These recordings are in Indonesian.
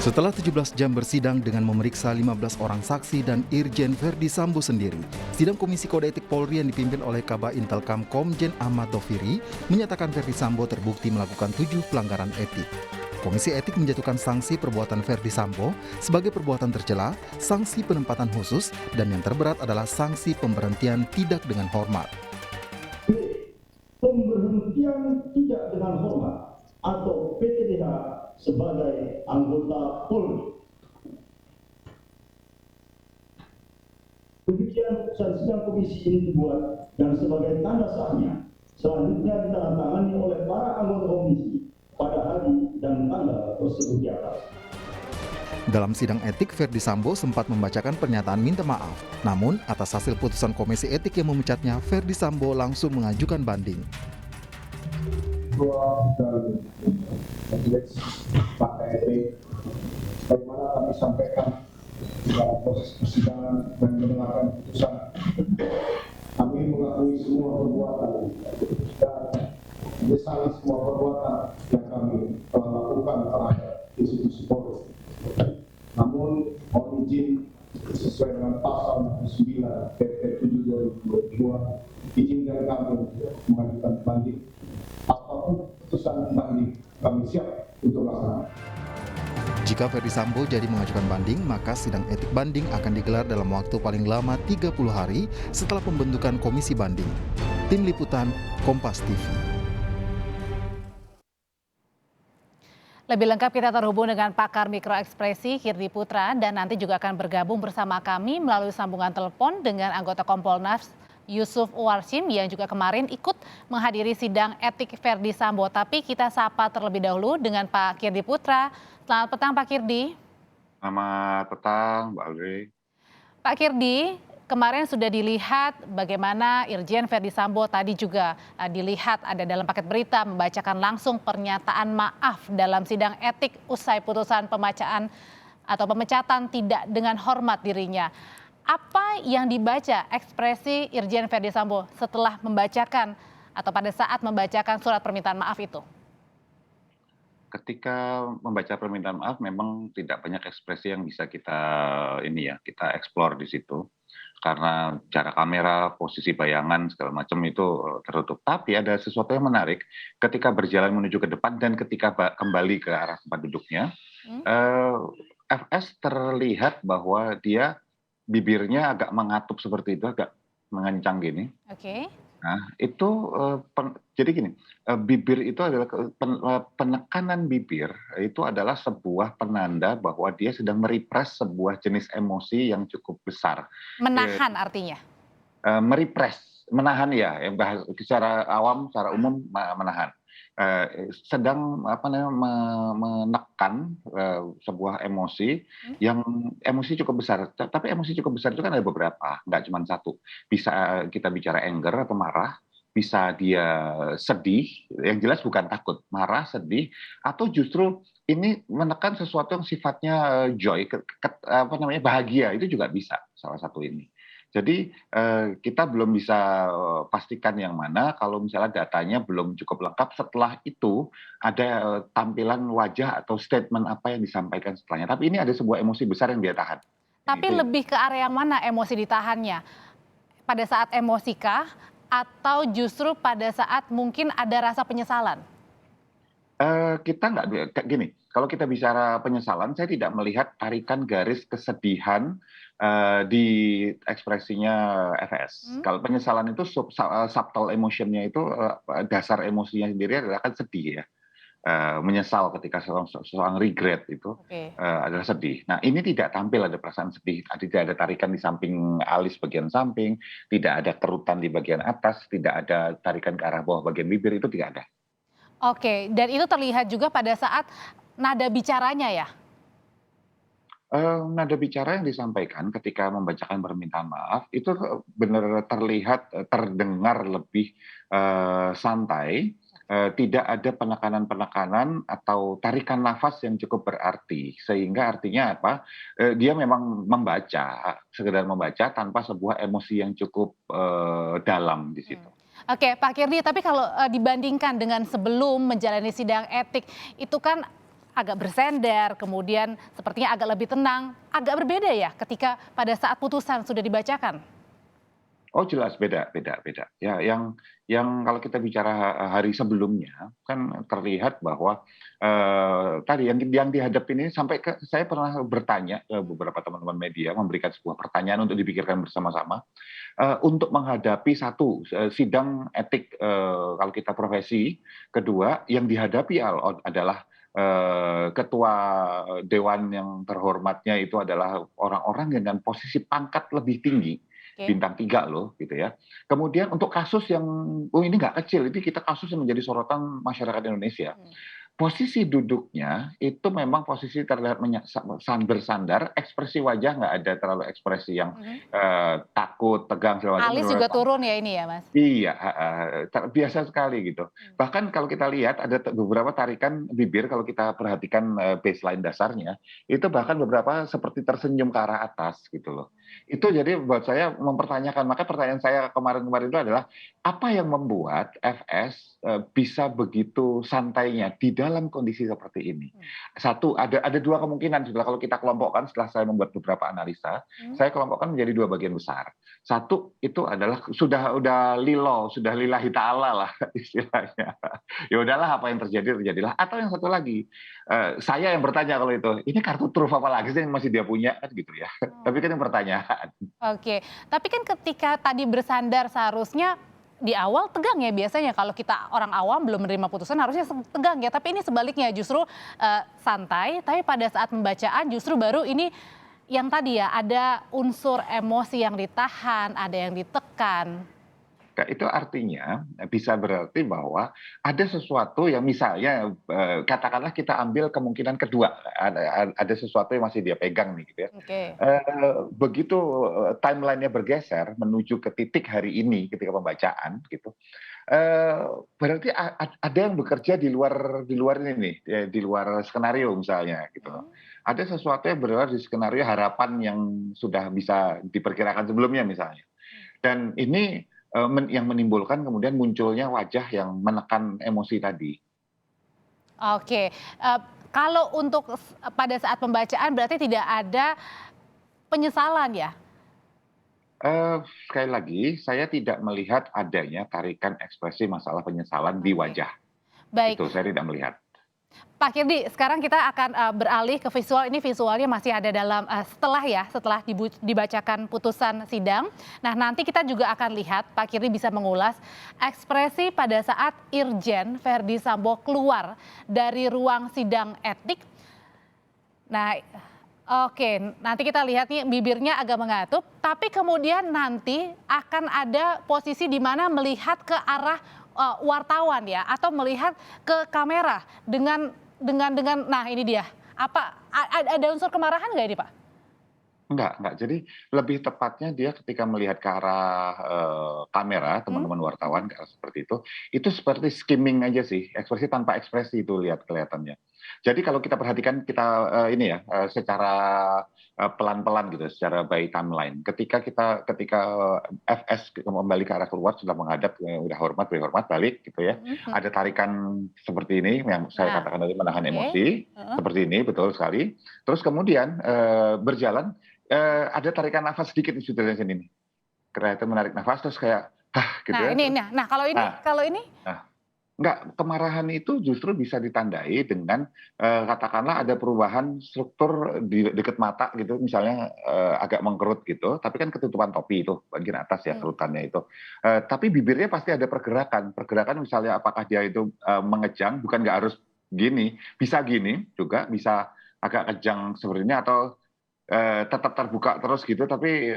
Setelah 17 jam bersidang dengan memeriksa 15 orang saksi dan Irjen Verdi Sambo sendiri, sidang Komisi Kode Etik Polri yang dipimpin oleh Kaba Intelkam Komjen Ahmad Doviri menyatakan Verdi Sambo terbukti melakukan 7 pelanggaran etik. Komisi Etik menjatuhkan sanksi perbuatan Verdi Sambo sebagai perbuatan tercela, sanksi penempatan khusus, dan yang terberat adalah sanksi pemberhentian tidak dengan hormat. Pemberhentian tidak dengan hormat atau PTDH sebagai anggota Polri. Demikian putusan sidang komisi ini dibuat dan sebagai tanda sahnya selanjutnya ditandatangani oleh para anggota komisi pada hari dan tanggal tersebut di atas. Dalam sidang etik, Verdi Sambo sempat membacakan pernyataan minta maaf. Namun, atas hasil putusan Komisi Etik yang memecatnya, Verdi Sambo langsung mengajukan banding. Dan majelis Pak Etik, bagaimana kami sampaikan dalam proses persidangan dan mendengarkan putusan, kami mengakui semua perbuatan dan menyesali semua perbuatan yang kami telah lakukan terhadap institusi Polri. Namun, mohon izin sesuai dengan pasal 9 PP 7 2022, izinkan kami mengajukan banding. Apapun putusan banding, kami siap untuk laksanakan. Jika Verdi Sambo jadi mengajukan banding, maka sidang etik banding akan digelar dalam waktu paling lama 30 hari setelah pembentukan komisi banding. Tim Liputan, Kompas TV. Lebih lengkap kita terhubung dengan pakar mikroekspresi Kirdi Putra dan nanti juga akan bergabung bersama kami melalui sambungan telepon dengan anggota Kompolnas Yusuf Warsim yang juga kemarin ikut menghadiri sidang etik Verdi Sambo. Tapi kita sapa terlebih dahulu dengan Pak Kirdi Putra. Selamat petang Pak Kirdi. Selamat petang Mbak Audrey. Pak Kirdi, kemarin sudah dilihat bagaimana Irjen Verdi Sambo tadi juga dilihat ada dalam paket berita membacakan langsung pernyataan maaf dalam sidang etik usai putusan pembacaan atau pemecatan tidak dengan hormat dirinya. Apa yang dibaca ekspresi Irjen Verdi Sambo setelah membacakan atau pada saat membacakan surat permintaan maaf itu? Ketika membaca permintaan maaf memang tidak banyak ekspresi yang bisa kita kita eksplor di situ. Karena jarak kamera, posisi bayangan segala macam itu tertutup. Tapi ada sesuatu yang menarik ketika berjalan menuju ke depan dan ketika kembali ke arah tempat duduknya, FS terlihat bahwa dia bibirnya agak mengatup seperti itu, agak mengencang gini. Oke. Nah, itu jadi gini, bibir itu adalah penekanan bibir itu adalah sebuah penanda bahwa dia sedang merepress sebuah jenis emosi yang cukup besar. Menahan artinya? Merepress, menahan ya, secara awam, secara umum menahan. Sedang menekan sebuah emosi yang emosi cukup besar. Tapi emosi cukup besar itu kan ada beberapa, nggak cuma satu. Bisa kita bicara anger atau marah, bisa dia sedih, yang jelas bukan takut, marah, sedih, atau justru ini menekan sesuatu yang sifatnya joy, bahagia, itu juga bisa salah satu ini. Jadi kita belum bisa pastikan yang mana kalau misalnya datanya belum cukup lengkap. Setelah itu ada tampilan wajah atau statement apa yang disampaikan setelahnya. Tapi ini ada sebuah emosi besar yang dia tahan. Tapi lebih ke area mana emosi ditahannya? Pada saat emosikah atau justru pada saat mungkin ada rasa penyesalan? Kita nggak gini, kalau kita bicara penyesalan, saya tidak melihat tarikan garis kesedihan di ekspresinya FS. Kalau penyesalan itu subtle emotionnya itu dasar emosinya sendiri adalah kan sedih ya, menyesal ketika seorang regret itu adalah sedih. Nah ini tidak tampil ada perasaan sedih, tidak ada tarikan di samping alis bagian samping, tidak ada kerutan di bagian atas, tidak ada tarikan ke arah bawah bagian bibir, itu tidak ada. Oke, dan itu terlihat juga pada saat nada bicaranya ya? Nada bicara yang disampaikan ketika membacakan permintaan maaf itu benar terlihat terdengar lebih santai, tidak ada penekanan-penekanan atau tarikan nafas yang cukup berarti. Sehingga artinya apa, dia memang membaca, sekedar membaca tanpa sebuah emosi yang cukup dalam di situ. Oke, Pak Kirdi, tapi kalau dibandingkan dengan sebelum menjalani sidang etik, itu kan agak bersender, kemudian sepertinya agak lebih tenang, agak berbeda ya ketika pada saat putusan sudah dibacakan? Oh jelas beda, beda, beda. Ya, yang kalau kita bicara hari sebelumnya kan terlihat bahwa tadi yang dihadapi ini sampai ke saya pernah bertanya ke beberapa teman-teman media, memberikan sebuah pertanyaan untuk dipikirkan bersama-sama untuk menghadapi satu sidang etik kalau kita profesi, kedua yang dihadapi adalah ketua dewan yang terhormatnya itu adalah orang-orang dengan posisi pangkat lebih tinggi. Oke. Bintang 3 loh gitu ya. Kemudian untuk kasus yang ini nggak kecil, ini kita kasus yang menjadi sorotan masyarakat Indonesia. Posisi duduknya itu memang posisi terlihat bersandar, ekspresi wajah nggak ada terlalu ekspresi yang takut, tegang segala macam. Alis juga turun ya ini ya Mas? Iya, biasa sekali gitu. Bahkan kalau kita lihat ada beberapa tarikan bibir kalau kita perhatikan baseline dasarnya, itu bahkan beberapa seperti tersenyum ke arah atas gitu loh. Itu jadi buat saya mempertanyakan, maka pertanyaan saya kemarin-kemarin itu adalah apa yang membuat FS bisa begitu santainya di dalam kondisi seperti ini. Satu, ada dua kemungkinan kalau kita kelompokkan setelah saya membuat beberapa analisa, saya kelompokkan menjadi dua bagian besar. Satu itu adalah sudah lillahi ta'ala lah istilahnya. Ya udahlah apa yang terjadi terjadilah. Atau yang satu lagi, saya yang bertanya kalau itu, ini kartu truf apa lagi sih yang masih dia punya kan gitu ya. Tapi kan yang pertanyaan. Oke, tapi kan ketika tadi bersandar seharusnya di awal tegang ya biasanya kalau kita orang awam belum menerima putusan harusnya tegang ya, tapi ini sebaliknya justru santai, tapi pada saat pembacaan justru baru ini yang tadi ya ada unsur emosi yang ditahan, ada yang ditekan. Itu artinya bisa berarti bahwa ada sesuatu yang misalnya katakanlah kita ambil kemungkinan kedua, ada sesuatu yang masih dia pegang nih gitu ya. Oke. Begitu timelinenya bergeser menuju ke titik hari ini ketika pembacaan gitu, berarti ada yang bekerja di luar ini nih, di luar skenario misalnya gitu. Ada sesuatu yang berada di skenario harapan yang sudah bisa diperkirakan sebelumnya misalnya. Dan ini yang menimbulkan kemudian munculnya wajah yang menekan emosi tadi. Oke, kalau untuk pada saat pembacaan berarti tidak ada penyesalan ya? Sekali lagi, saya tidak melihat adanya tarikan ekspresi masalah penyesalan di wajah. Baik. Itu saya tidak melihat. Pak Kirdi, sekarang kita akan beralih ke visual. Ini visualnya masih ada dalam setelah dibacakan putusan sidang. Nah, nanti kita juga akan lihat Pak Kirdi bisa mengulas ekspresi pada saat Irjen Verdi Sambo keluar dari ruang sidang etik. Nah, oke, nanti kita lihat nih bibirnya agak mengatup, tapi kemudian nanti akan ada posisi di mana melihat ke arah wartawan ya, atau melihat ke kamera dengan nah ini dia. Apa ada unsur kemarahan nggak ini Pak? Enggak. Jadi lebih tepatnya dia ketika melihat ke arah kamera, teman-teman wartawan ke arah seperti itu seperti skimming aja sih, ekspresi tanpa ekspresi itu kelihatannya. Jadi kalau kita perhatikan ini ya secara pelan-pelan gitu, secara by timeline. Ketika FS kembali ke arah keluar sudah menghadap, udah hormat balik gitu ya. Ada tarikan seperti ini yang saya katakan tadi menahan emosi, seperti ini betul sekali. Terus kemudian berjalan. Ada tarikan nafas sedikit di sudut sini nih. Kelihatan menarik nafas terus kayak gitu nah, ya. Nah kalau ini? Enggak, kemarahan itu justru bisa ditandai dengan katakanlah ada perubahan struktur di dekat mata gitu, misalnya agak mengkerut gitu, tapi kan ketutupan topi itu bagian atas ya kerutannya itu. Tapi bibirnya pasti ada pergerakan misalnya apakah dia itu mengejang, bukan nggak harus gini, bisa gini juga, bisa agak kejang seperti ini atau tetap terbuka terus gitu tapi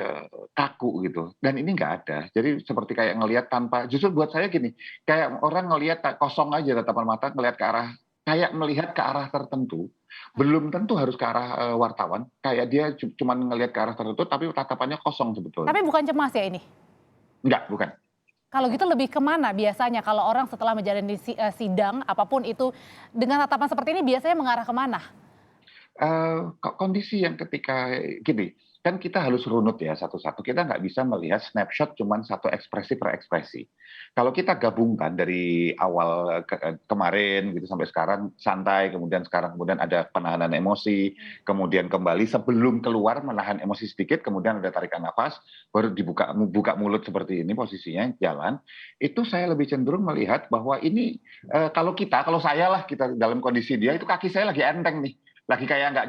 kaku gitu, dan ini nggak ada. Jadi seperti kayak ngelihat tanpa, justru buat saya gini, kayak orang ngelihat kosong aja tatapan mata, ngelihat ke arah, kayak melihat ke arah tertentu, belum tentu harus ke arah wartawan, kayak dia cuma ngelihat ke arah tertentu tapi tatapannya kosong sebetulnya. Tapi bukan cemas ya ini? Enggak, bukan. Kalau gitu lebih kemana biasanya kalau orang setelah menjalani sidang apapun itu dengan tatapan seperti ini biasanya mengarah kemana? Kondisi yang ketika gini, kan kita harus runut ya satu-satu. Kita nggak bisa melihat snapshot cuman satu ekspresi per ekspresi. Kalau kita gabungkan dari awal kemarin gitu sampai sekarang santai, kemudian ada penahanan emosi, kemudian kembali sebelum keluar menahan emosi sedikit, kemudian ada tarikan nafas, baru buka mulut seperti ini posisinya jalan. Itu saya lebih cenderung melihat bahwa ini kalau saya lah kita dalam kondisi dia itu kaki saya lagi enteng nih. Lagi kayak nggak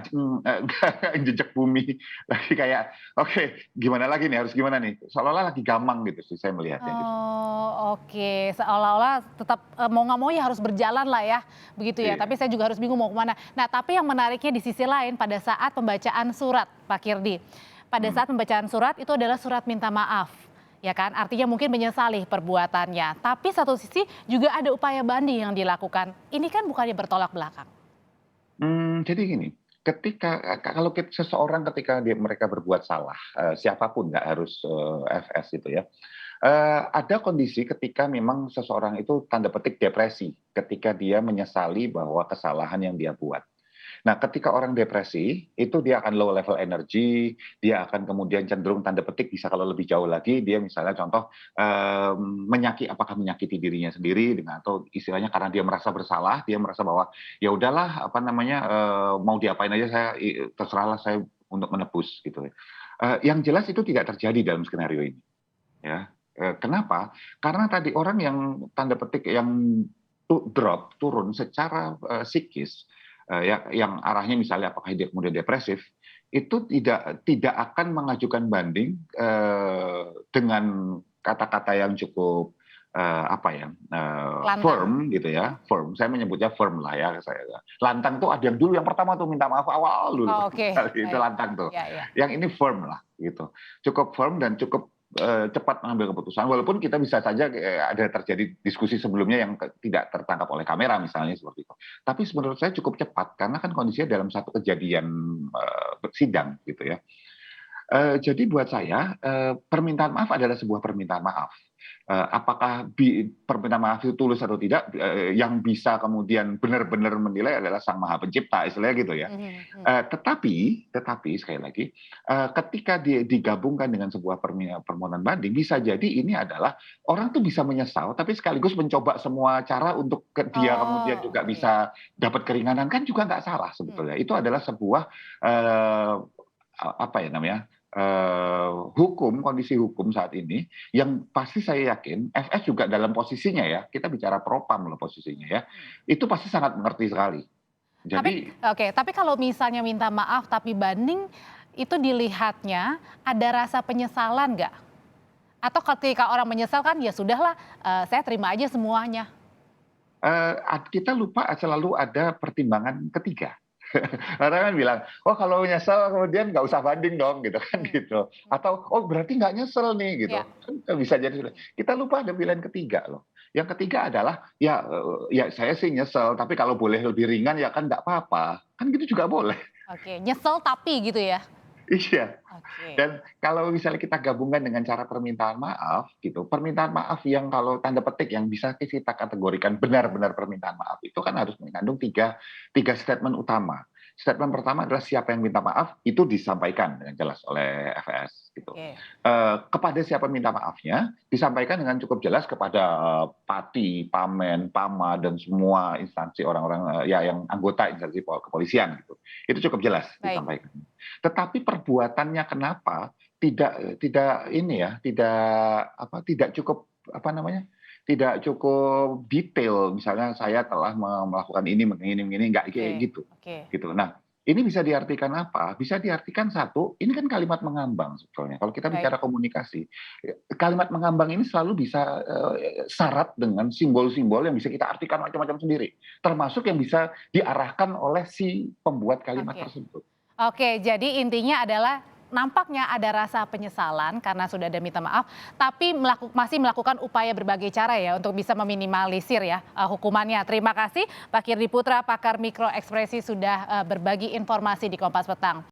jejak bumi, lagi kayak oke, gimana lagi nih, harus gimana nih, seolah-olah lagi gamang gitu sih saya melihatnya. Gitu. Oh oke, seolah-olah tetap mau nggak mau ya harus berjalan lah ya, begitu ya. Iya. Tapi saya juga harus bingung mau kemana. Nah tapi yang menariknya di sisi lain pada saat pembacaan surat, Pak Kirdi. Pada saat pembacaan surat itu adalah surat minta maaf. Ya kan, artinya mungkin menyesali perbuatannya. Tapi satu sisi juga ada upaya banding yang dilakukan. Ini kan bukannya bertolak belakang. Jadi gini, kalau seseorang ketika mereka berbuat salah, siapapun nggak harus FS itu ya, ada kondisi ketika memang seseorang itu tanda petik depresi, ketika dia menyesali bahwa kesalahan yang dia buat. Nah, ketika orang depresi, itu dia akan low level energy, dia akan kemudian cenderung tanda petik bisa kalau lebih jauh lagi, dia misalnya contoh apakah menyakiti dirinya sendiri dengan atau istilahnya karena dia merasa bersalah, dia merasa bahwa ya udahlah mau diapain aja terserahlah saya untuk menebus gitu. Yang jelas itu tidak terjadi dalam skenario ini. Ya, kenapa? Karena tadi orang yang tanda petik yang turun secara psikis. Yang arahnya misalnya apakah dia kemudian depresif, itu tidak akan mengajukan banding dengan kata-kata yang cukup firm gitu ya, firm. Saya menyebutnya firm lah ya. Lantang tuh ada yang dulu yang pertama tuh minta maaf awal dulu, itu lantang tuh. Ya. Yang ini firm lah gitu, cukup firm dan cukup cepat mengambil keputusan, walaupun kita bisa saja ada terjadi diskusi sebelumnya yang tidak tertangkap oleh kamera misalnya seperti itu. Tapi menurut saya cukup cepat karena kan kondisinya dalam satu kejadian sidang gitu ya. Jadi buat saya permintaan maaf adalah sebuah permintaan maaf. Apakah permintaan maaf itu tulus atau tidak, yang bisa kemudian benar-benar menilai adalah Sang Maha Pencipta, istilahnya gitu ya. Tetapi sekali lagi, ketika digabungkan dengan sebuah permohonan banding, bisa jadi ini adalah orang tuh bisa menyesal, tapi sekaligus mencoba semua cara untuk dia kemudian juga bisa dapat keringanan, kan juga nggak salah sebetulnya. Itu adalah sebuah kondisi hukum saat ini yang pasti saya yakin FS juga dalam posisinya ya, kita bicara propam loh posisinya ya, itu pasti sangat mengerti sekali. Jadi tapi kalau misalnya minta maaf tapi banding, itu dilihatnya ada rasa penyesalan nggak? Atau ketika orang menyesal kan ya sudahlah, saya terima aja semuanya. Kita lupa selalu ada pertimbangan ketiga. Orang kan bilang, oh kalau nyesel kemudian nggak usah banding dong gitu kan gitu. Atau oh berarti nggak nyesel nih gitu. Kan bisa jadi. Kita lupa ada pilihan ketiga loh. Yang ketiga adalah ya saya sih nyesel, tapi kalau boleh lebih ringan ya kan nggak apa-apa. Kan gitu juga boleh. Oke, nyesel tapi gitu ya. Iya. Dan kalau misalnya kita gabungkan dengan cara permintaan maaf gitu, permintaan maaf yang kalau tanda petik yang bisa kita kategorikan benar-benar permintaan maaf itu kan harus mengandung tiga statement utama. Statement pertama adalah siapa yang minta maaf itu disampaikan dengan jelas oleh FS gitu. Kepada siapa minta maafnya disampaikan dengan cukup jelas kepada Pati, Pamen, Pama dan semua instansi orang-orang yang anggota instansi kepolisian gitu. Itu cukup jelas disampaikan. Tetapi perbuatannya kenapa tidak cukup tidak cukup detail, misalnya saya telah melakukan ini nggak kayak gitu. Nah, ini bisa diartikan apa? Bisa diartikan satu, ini kan kalimat mengambang sebetulnya. Kalau kita bicara komunikasi, kalimat mengambang ini selalu bisa syarat dengan simbol-simbol yang bisa kita artikan macam-macam sendiri, termasuk yang bisa diarahkan oleh si pembuat kalimat tersebut. Oke, jadi intinya adalah nampaknya ada rasa penyesalan karena sudah ada minta maaf, tapi masih melakukan upaya berbagai cara ya untuk bisa meminimalisir ya hukumannya. Terima kasih Pak Kirdi Putra, pakar mikro ekspresi sudah berbagi informasi di Kompas Petang.